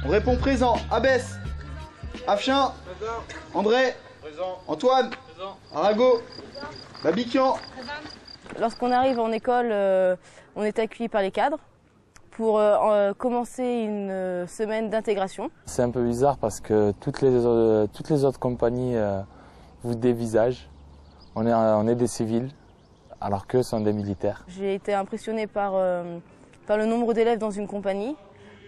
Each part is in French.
On répond présent. Abbès. Afchin. André. Présent. Antoine. Présent. Arago. Babiquian. Lorsqu'on arrive en école, on est accueilli par les cadres pour commencer une semaine d'intégration. C'est un peu bizarre parce que toutes les autres compagnies vous dévisagent. On est des civils alors qu'eux sont des militaires. J'ai été impressionnée par le nombre d'élèves dans une compagnie,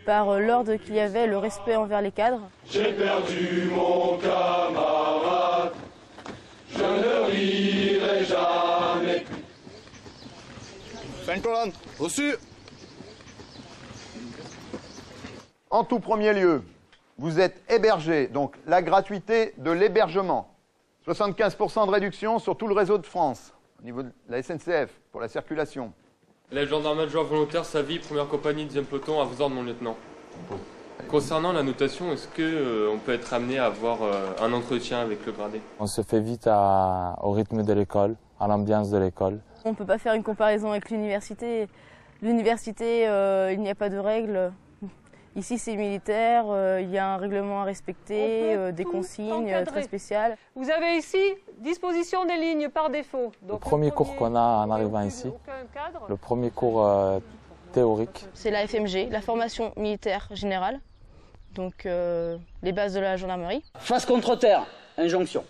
par l'ordre qu'il y avait, le respect envers les cadres. J'ai perdu mon camarade, je ne rirai jamais. 5 colonnes. Reçu. En tout premier lieu, vous êtes hébergé, donc la gratuité de l'hébergement. 75% de réduction sur tout le réseau de France, au niveau de la SNCF, pour la circulation. La gendarmerie adjoint volontaire, Savy, première compagnie, 2e peloton, à vos ordres, mon lieutenant. Concernant la notation, est-ce qu'on peut être amené à avoir un entretien avec le gradé? On se fait vite au rythme de l'école, à l'ambiance de l'école. On ne peut pas faire une comparaison avec l'université. L'université, il n'y a pas de règles. Ici, c'est militaire, il y a un règlement à respecter, des consignes très spéciales. Vous avez ici disposition des lignes par défaut. Donc le premier cours qu'on a en arrivant ici, le premier cours théorique. C'est la FMG, la formation militaire générale, donc les bases de la gendarmerie. Face contre terre, injonction.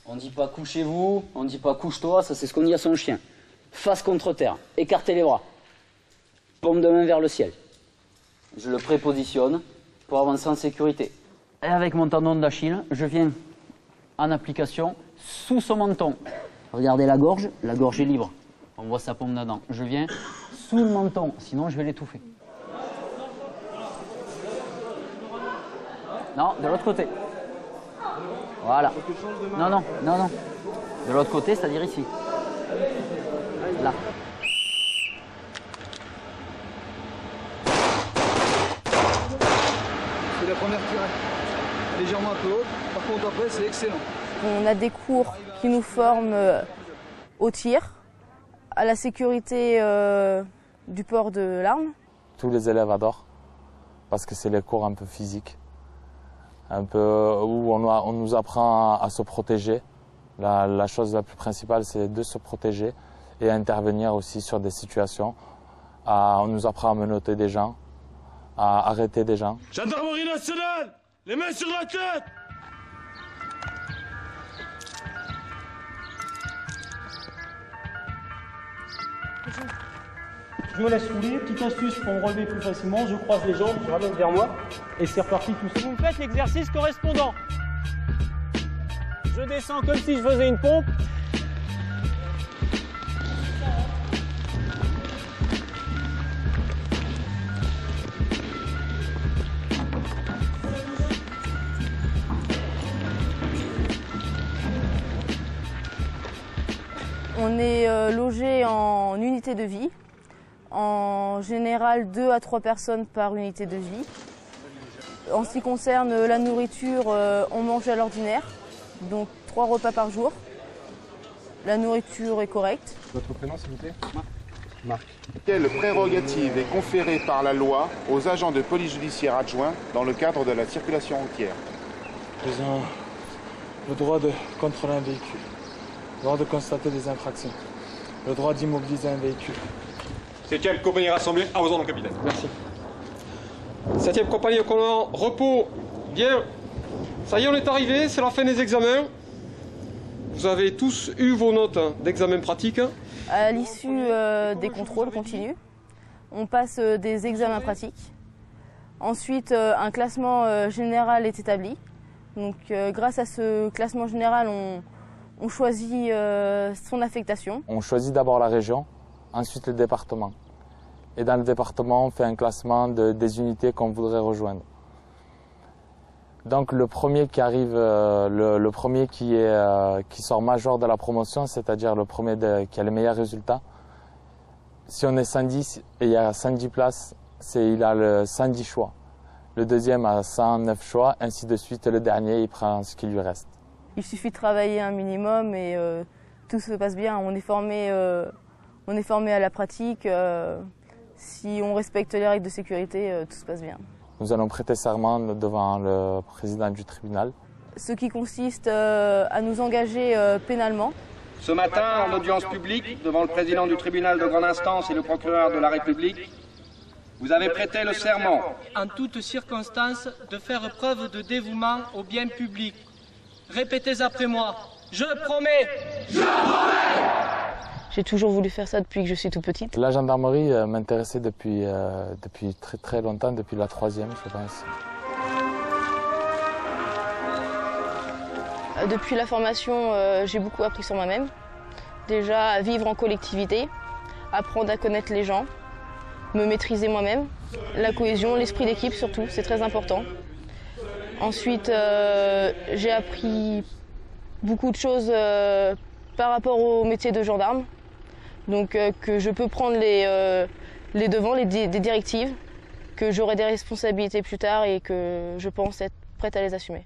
On ne dit pas couchez-vous, on ne dit pas couche-toi, ça c'est ce qu'on dit à son chien. Face contre terre, écartez les bras, paume de main vers le ciel. Je le prépositionne pour avancer en sécurité. Et avec mon tendon d'Achille, je viens en application sous son menton. Regardez la gorge est libre. On voit sa paume dedans. Je viens sous le menton, sinon je vais l'étouffer. Non, de l'autre côté. Voilà. Non, non, non, non. De l'autre côté, c'est-à-dire ici. Là. C'est la première tirée. Légèrement un peu haute. Par contre, après, c'est excellent. On a des cours qui nous forment au tir, à la sécurité du port de l'arme. Tous les élèves adorent parce que c'est les cours un peu physiques, un peu où on nous apprend à se protéger. La chose la plus principale, c'est de se protéger et à intervenir aussi sur des situations. On nous apprend à menotter des gens, à arrêter des gens. Gendarmerie nationale, les mains sur la tête! Je me laisse rouler, petite astuce pour me relever plus facilement, je croise les jambes, je ramène vers moi et c'est reparti tout seul. Vous faites l'exercice correspondant. Je descends comme si je faisais une pompe. On est logé en unité de vie. En général, 2 à 3 personnes par unité de vie. En ce qui concerne la nourriture, on mange à l'ordinaire, donc 3 repas par jour. La nourriture est correcte. Votre prénom, s'il vous plaît? Marc. Quelle prérogative est conférée par la loi aux agents de police judiciaire adjoints dans le cadre de la circulation routière? Ils ont le droit de contrôler un véhicule, le droit de constater des infractions, le droit d'immobiliser un véhicule. 7e compagnie rassemblée, à vos ordres, capitaine. Merci. 7e compagnie au colonel, repos. Bien. Ça y est, on est arrivé, c'est la fin des examens. Vous avez tous eu vos notes d'examen pratique. À l'issue des contrôles continus, on passe des examens pratiques. Ensuite, un classement général est établi. Donc, grâce à ce classement général, on choisit son affectation. On choisit d'abord la région, ensuite le département. Et dans le département, on fait un classement des unités qu'on voudrait rejoindre. Donc le premier qui arrive, le premier qui sort major de la promotion, c'est-à-dire le premier qui a les meilleurs résultats, si on est 110 et il y a 110 places, il a le 110 choix. Le deuxième a 109 choix, ainsi de suite, et le dernier, il prend ce qui lui reste. Il suffit de travailler un minimum et tout se passe bien. On est formé à la pratique. Si on respecte les règles de sécurité, tout se passe bien. Nous allons prêter serment devant le président du tribunal. Ce qui consiste à nous engager pénalement. Ce matin, en audience publique, devant le président du tribunal de grande instance et le procureur de la République, vous avez prêté le serment, en toutes circonstances, de faire preuve de dévouement au bien public. Répétez après moi. Je promets. Je promets. J'ai toujours voulu faire ça depuis que je suis toute petite. La gendarmerie m'intéressait depuis très très longtemps, depuis la 3e, je pense. Depuis la formation, j'ai beaucoup appris sur moi-même. Déjà, à vivre en collectivité, apprendre à connaître les gens, me maîtriser moi-même. La cohésion, l'esprit d'équipe surtout, c'est très important. Ensuite, j'ai appris beaucoup de choses par rapport au métier de gendarme. Donc que je peux prendre les devants, des directives, que j'aurai des responsabilités plus tard et que je pense être prête à les assumer.